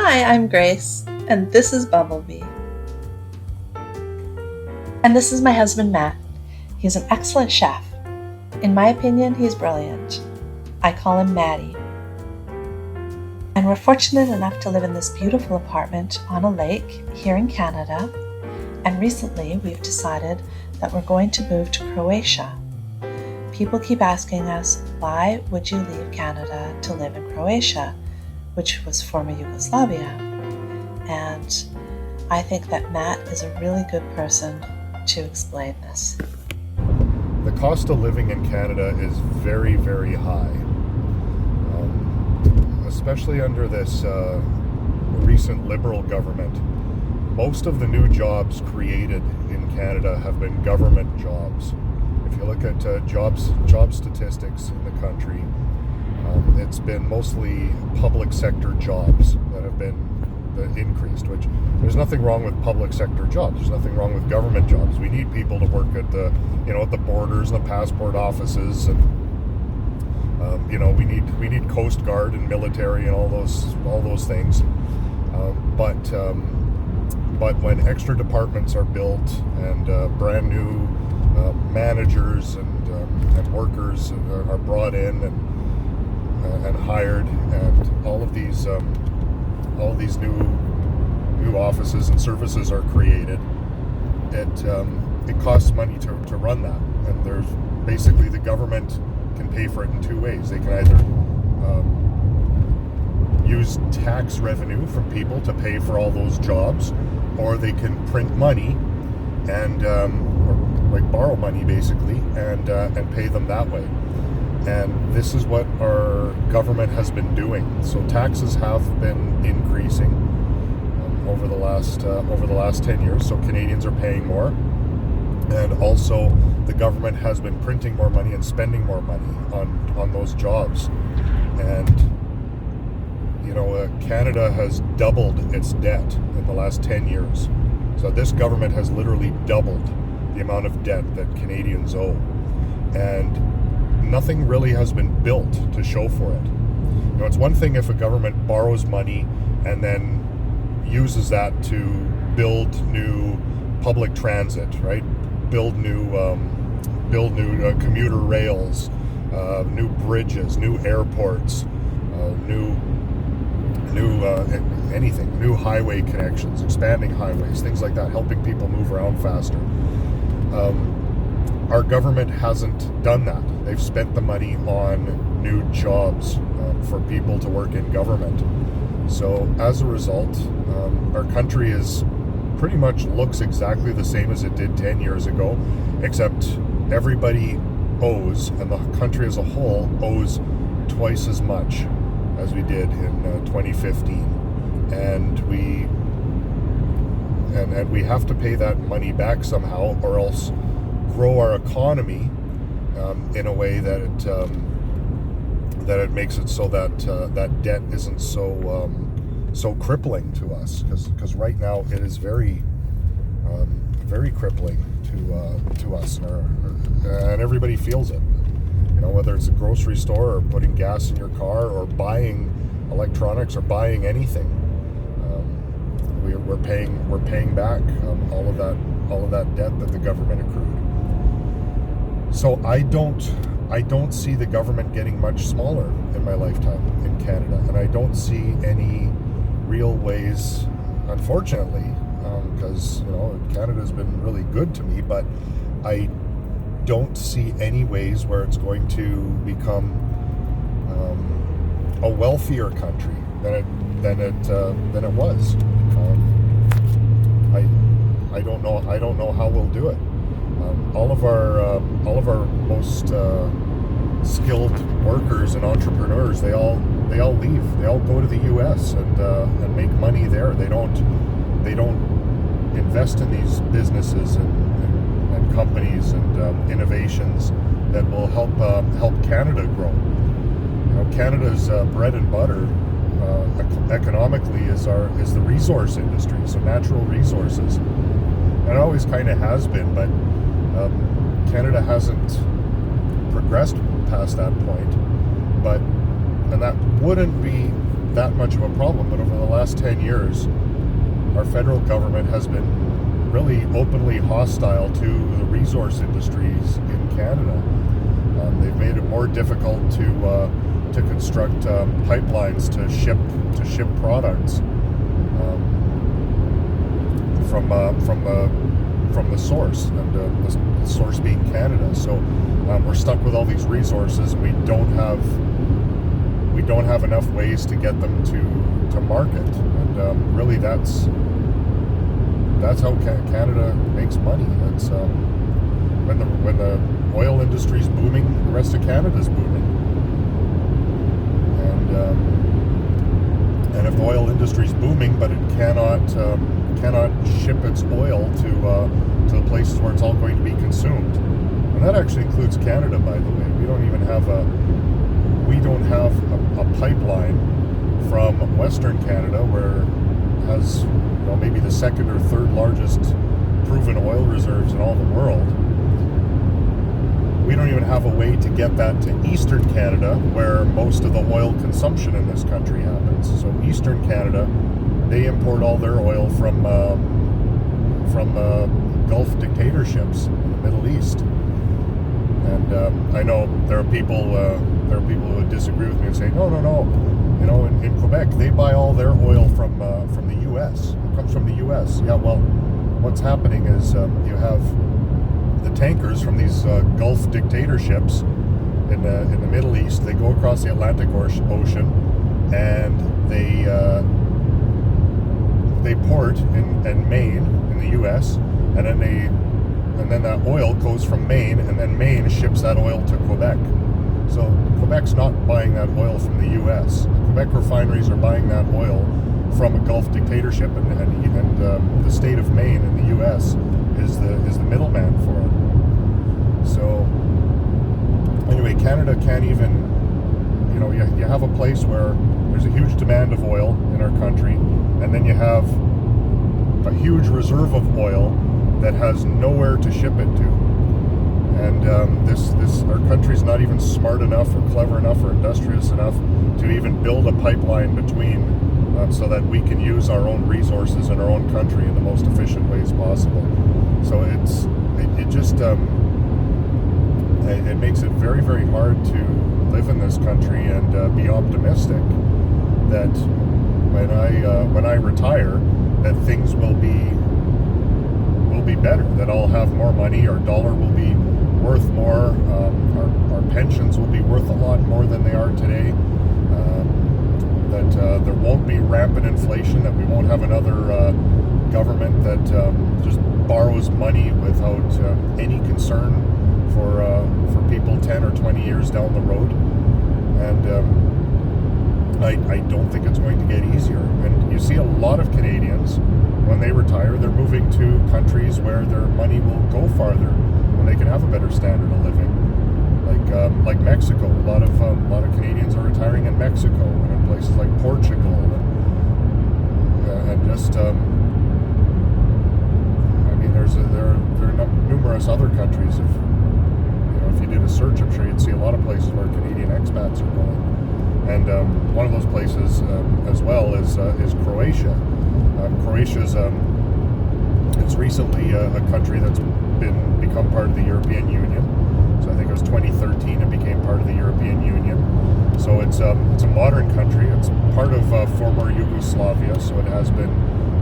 Hi, I'm Grace, and this is Bumblebee. And this is my husband, Matt. He's an excellent chef. In my opinion, he's brilliant. I call him Matty. And we're fortunate enough to live in this beautiful apartment on a lake here in Canada. And recently, we've decided that we're going to move to Croatia. People keep asking us, why would you leave Canada to live in Croatia, which was former Yugoslavia? And I think that Matt is a really good person to explain this. The cost of living in Canada is very, very high, especially under this recent Liberal government. Most of the new jobs created in Canada have been government jobs. If you look at job statistics in the country, it's been mostly public sector jobs that have been increased, which there's nothing wrong with public sector jobs. There's nothing wrong with government jobs. We need people to work at the borders and the passport offices, and we need Coast Guard and military and all those things. But when extra departments are built and brand new managers and workers are brought in and hired, and all of these new offices and services are created, it costs money to run that. And there's basically, the government can pay for it in two ways. They can either use tax revenue from people to pay for all those jobs, or they can print money and borrow money basically and pay them that way. And this is what our government has been doing. So taxes have been increasing over the last 10 years. So Canadians are paying more, and also the government has been printing more money and spending more money on those jobs. And Canada has doubled its debt in the last 10 years. So this government has literally doubled the amount of debt that Canadians owe, and nothing really has been built to show for it. It's one thing if a government borrows money and then uses that to build new public transit, right? Build new commuter rails, new bridges, new airports, new anything, new highway connections, expanding highways, things like that, helping people move around faster. Our government hasn't done that. They've spent the money on new jobs for people to work in government. So as a result, our country is pretty much looks exactly the same as it did 10 years ago, except everybody owes, and the country as a whole owes twice as much as we did in 2015. And we have to pay that money back somehow, or else grow our economy in a way that it makes it so that that debt isn't so crippling to us, because right now it is very crippling to us, and everybody feels it. Whether it's a grocery store or putting gas in your car or buying electronics or buying anything, we're paying back all of that debt that the government accrued. So I don't see the government getting much smaller in my lifetime in Canada, and I don't see any real ways, unfortunately, because Canada's been really good to me, but I don't see any ways where it's going to become a wealthier country than it was. I don't know how we'll do it. All of our most skilled workers and entrepreneurs, they all leave. They all go to the U.S. and make money there. They don't invest in these businesses and companies and innovations that will help Canada grow. Canada's bread and butter economically is the resource industry, so natural resources. And it always kind of has been, but Canada hasn't progressed past that point. And that wouldn't be that much of a problem, but over the last 10 years, our federal government has been really openly hostile to the resource industries in Canada. They've made it more difficult to construct pipelines to ship products from the source, and the source being Canada. So we're stuck with all these resources. We don't have enough ways to get them to market, and really that's how Canada makes money. It's when the oil industry's booming, the rest of Canada's booming, and if the oil industry's booming, but it cannot ship its oil to the places where it's all going to be consumed, and that actually includes Canada, by the way. We don't have a pipeline from Western Canada, where it has maybe the second or third largest proven oil reserves in all the world. We don't even have a way to get that to Eastern Canada, where most of the oil consumption in this country happens. So Eastern Canada, they import all their oil from Gulf dictatorships in the Middle East. And I know there are people who would disagree with me and say, no. In Quebec, they buy all their oil from the U.S. It comes from the U.S. Yeah, well, what's happening is you have the tankers from these Gulf dictatorships in the Middle East. They go across the Atlantic Ocean, and they port in Maine in the U.S. and then that oil goes from Maine, and then Maine ships that oil to Quebec. So Quebec's not buying that oil from the U.S. The Quebec refineries are buying that oil from a Gulf dictatorship, and the state of Maine in the U.S. is the middleman for it. So anyway, Canada can't even, you have a place where there's a huge demand of oil in our country, and then you have a huge reserve of oil that has nowhere to ship it to. And our country's not even smart enough or clever enough or industrious enough to even build a pipeline between, so that we can use our own resources in our own country in the most efficient ways possible. So it makes it very, very hard to live in this country and be optimistic that when I retire, that things will be better, that I'll have more money, our dollar will be worth more, our pensions will be worth a lot more than they are today, that there won't be rampant inflation, that we won't have another government that just borrows money without any concern for people 10 or 20 years down the road. And I don't think it's going to get easier. And you see a lot of Canadians, when they retire, they're moving to countries where their money will go farther, when they can have a better standard of living. Like Mexico, a lot of Canadians are retiring in Mexico, and in places like Portugal, and just there are numerous other countries. If you did a search, I'm sure you'd see a lot of places where Canadian expats are going. And one of those places as well is Croatia. Croatia's it's recently a country that's become part of the European Union. So I think it was 2013 it became part of the European Union. So it's a modern country. It's part of former Yugoslavia, so it has been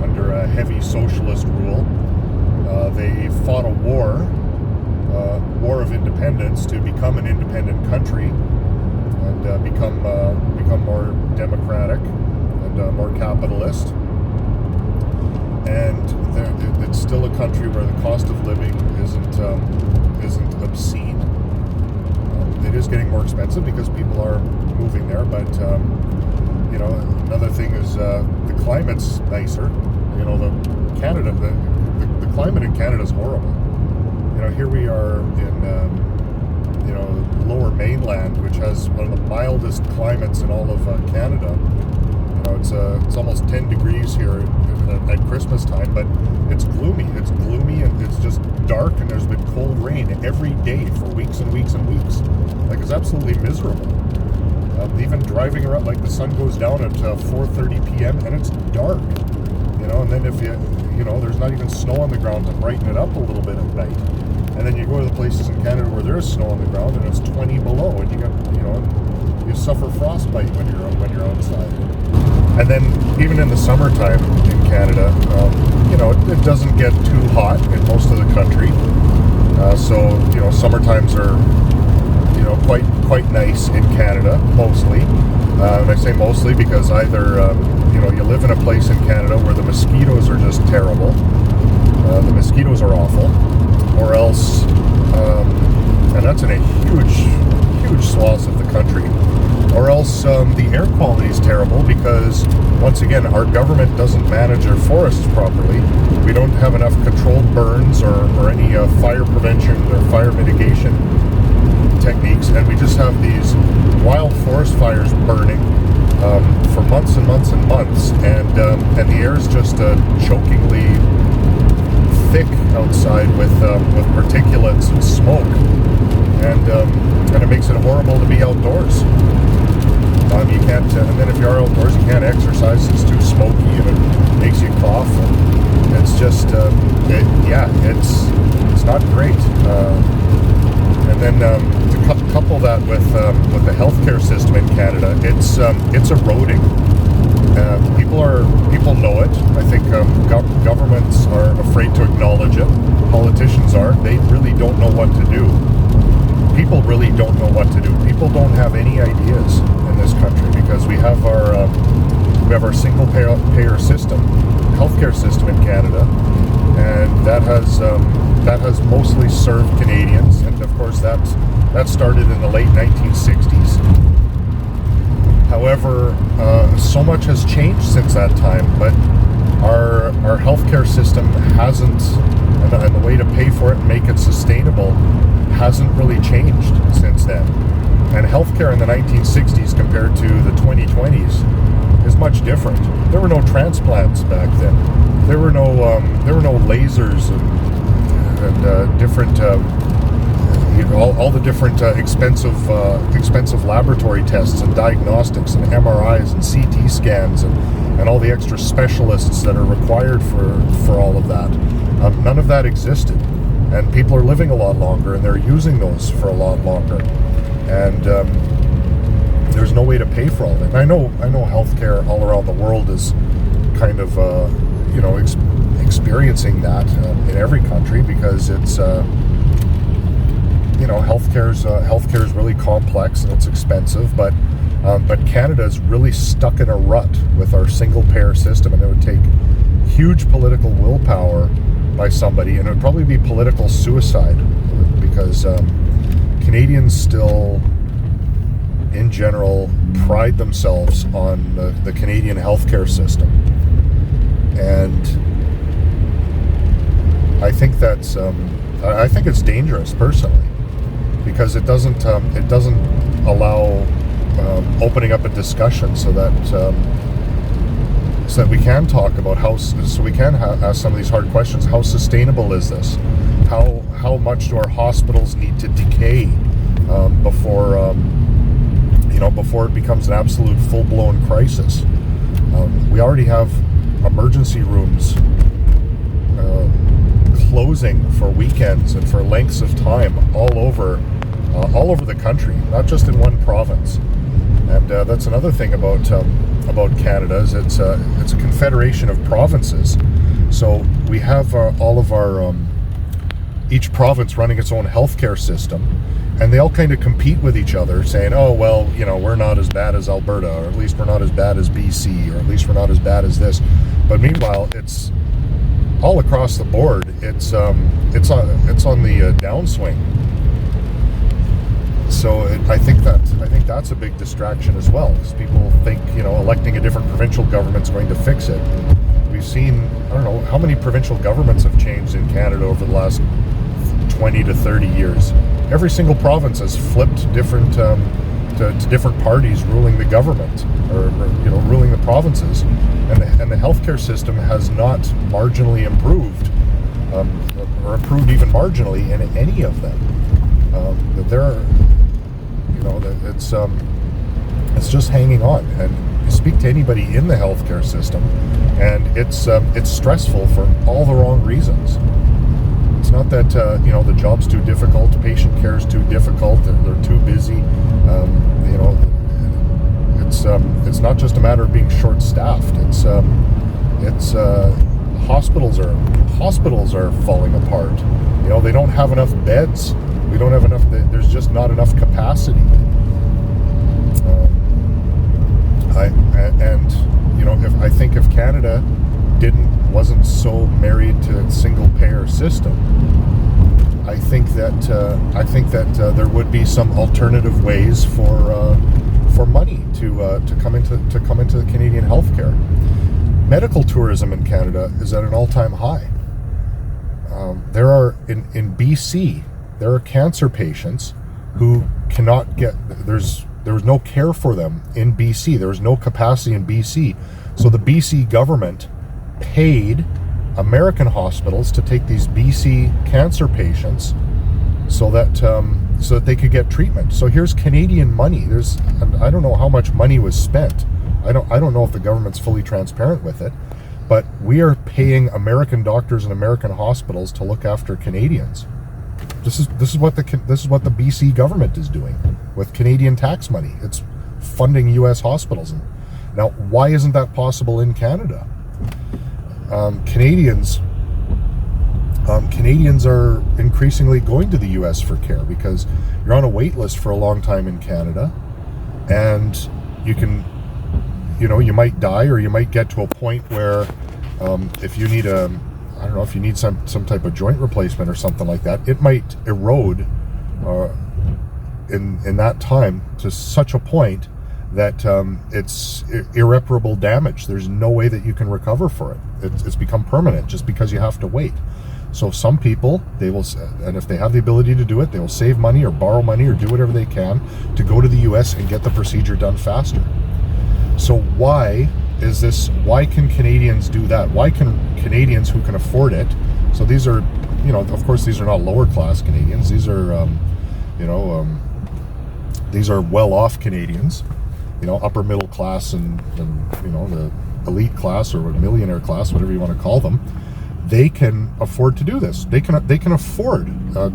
under a heavy socialist rule. They fought a war of independence to become an independent country and become more democratic and more capitalist. And it's still a country where the cost of living isn't obscene. It is getting more expensive because people are moving there, but another thing is the climate's nicer. The climate in Canada is horrible. Here we are in lower mainland, which has one of the mildest climates in all of Canada. It's almost 10 degrees here at Christmas time, but it's gloomy. It's gloomy, and it's just dark, and there's been cold rain every day for weeks and weeks and weeks. It's absolutely miserable. Even driving around, like the sun goes down at 4:30 p.m. and it's dark, and then if there's not even snow on the ground to brighten it up a little bit at night. And then you go to the places in Canada where there is snow on the ground and it's 20 below, and you suffer frostbite when you're outside. And then even in the summertime in Canada, it doesn't get too hot in most of the country. So summertimes are quite nice in Canada mostly. And I say mostly because either you live in a place in Canada where the mosquitoes are just terrible. The mosquitoes are awful, or else, and that's in a huge swath of the country, or else the air quality is terrible because, once again, our government doesn't manage our forests properly. We don't have enough controlled burns or any fire prevention or fire mitigation techniques, and we just have these wild forest fires burning for months and months and months, and the air is just chokingly thick outside with particulates and smoke, and it makes it horrible to be outdoors. You can't, and then if you are outdoors, you can't exercise. It's too smoky and it makes you cough. And it's just, it's not great. And then to couple that with the healthcare system in Canada, it's eroding. People know it. I think governments are afraid to acknowledge it. Politicians are. They really don't know what to do. People really don't know what to do. People don't have any ideas in this country because we have our single payer system, healthcare system in Canada, and that has mostly served Canadians, and of course that started in the late 1960s. However, so much has changed since that time, but our healthcare system hasn't, and the way to pay for it and make it sustainable hasn't really changed since then. And healthcare in the 1960s compared to the 2020s is much different. There were no transplants back then. There were no lasers and different all the different expensive laboratory tests and diagnostics and MRIs and CT scans and all the extra specialists that are required for all of that. None of that existed, and people are living a lot longer, and they're using those for a lot longer, and there's no way to pay for all of it. And I know healthcare all around the world is kind of experiencing that in every country because it's healthcare is really complex and it's expensive, but Canada's really stuck in a rut with our single payer system, and it would take huge political willpower by somebody, and it would probably be political suicide because Canadians still, in general, pride themselves on the Canadian healthcare system, and I think that's I think it's dangerous personally because it doesn't allow opening up a discussion so that we can talk about so we can ask some of these hard questions. How sustainable is this? How much do our hospitals need to decay before it becomes an absolute full-blown crisis? We already have emergency rooms closing for weekends and for lengths of time all over the country, not just in one province. And that's another thing about Canada is it's a confederation of provinces. So we have all of our each province running its own healthcare system, and they all kind of compete with each other, saying, "Oh well, we're not as bad as Alberta, or at least we're not as bad as BC, or at least we're not as bad as this." But meanwhile, it's all across the board. It's on the downswing. So I think that's a big distraction as well, because people think electing a different provincial government's going to fix it. We've seen, I don't know how many provincial governments have changed in Canada over the last 20 to 30 years. Every single province has flipped different to different parties ruling the government, or ruling the provinces, and the healthcare system has not marginally improved, or improved even marginally in any of them. it's just hanging on. And you speak to anybody in the healthcare system, and it's stressful for all the wrong reasons. It's not that the job's too difficult, patient care is too difficult, they're too busy. It's not just a matter of being short-staffed. It's hospitals are falling apart. They don't have enough beds. We don't have enough. There's just not enough capacity. I think if Canada wasn't so married to its single-payer system, I think that there would be some alternative ways for money to come into the Canadian healthcare. Medical tourism in Canada is at an all-time high. There are in BC, there are cancer patients who cannot get. There was no care for them in BC. There was no capacity in BC, so the BC government paid American hospitals to take these BC cancer patients so that they could get treatment. So here's Canadian money. I don't know how much money was spent. I don't know if the government's fully transparent with it, but we are paying American doctors and American hospitals to look after Canadians. This is what the BC government is doing with Canadian tax money. It's funding U.S. hospitals. Now, why isn't that possible in Canada? Canadians are increasingly going to the U.S. for care because you're on a wait list for a long time in Canada, and you might die, or you might get to a point where if you need if you need some type of joint replacement or something like that, it might erode in that time to such a point that it's irreparable damage. There's no way that you can recover for it. It's become permanent just because you have to wait. So some people, and if they have the ability to do it, they will save money or borrow money or do whatever they can to go to the US and get the procedure done faster. So why can Canadians do that? Why can Canadians who can afford it? So these are, of course, these are not lower class Canadians. These are, these are well-off Canadians, upper middle class and the elite class or millionaire class, whatever you want to call them. They can afford to do this. They can afford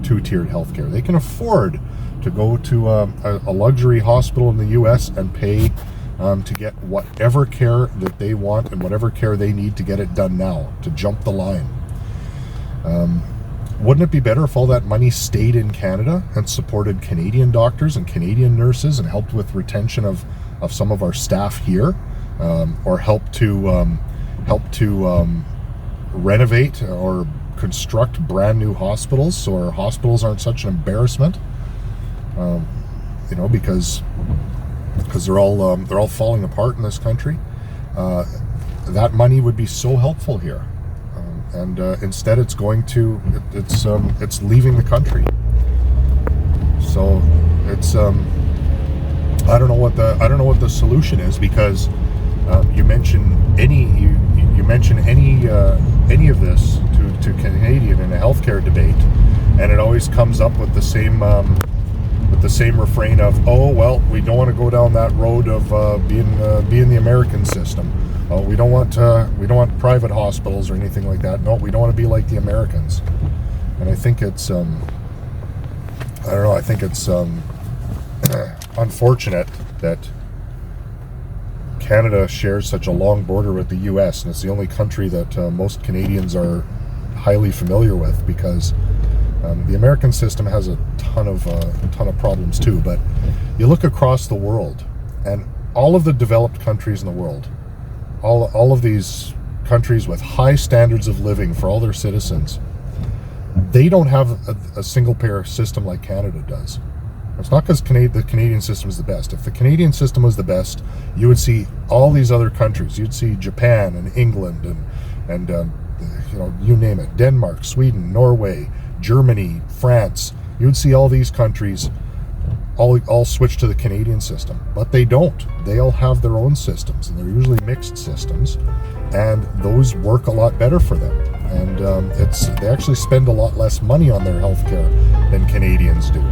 two-tiered healthcare. They can afford to go to a luxury hospital in the U.S. and pay to get whatever care that they want and whatever care they need to get it done now, to jump the line. Wouldn't it be better if all that money stayed in Canada and supported Canadian doctors and Canadian nurses and helped with retention of some of our staff here, or help to renovate or construct brand new hospitals so our hospitals aren't such an embarrassment? Because they're all falling apart in this country. That money would be so helpful here, and instead it's leaving the country. So it's I don't know what the solution is, because you mention any of this to Canadian in a healthcare debate, and it always comes up with the same refrain of, oh well, we don't want to go down that road of being the American system. We don't want private hospitals or anything like that. No, we don't want to be like the Americans. And I think it's unfortunate that Canada shares such a long border with the U.S. and it's the only country that most Canadians are highly familiar with, because the American system has a ton of problems too. But you look across the world, and all of the developed countries in the world, all of these countries with high standards of living for all their citizens, they don't have a single-payer system like Canada does. It's not because the Canadian system is the best. If the Canadian system was the best, you would see all these other countries. You'd see Japan and England and you name it, Denmark, Sweden, Norway, Germany, France. You would see all these countries all switch to the Canadian system, but they don't. They all have their own systems, and they're usually mixed systems, and those work a lot better for them. And they actually spend a lot less money on their healthcare than Canadians do.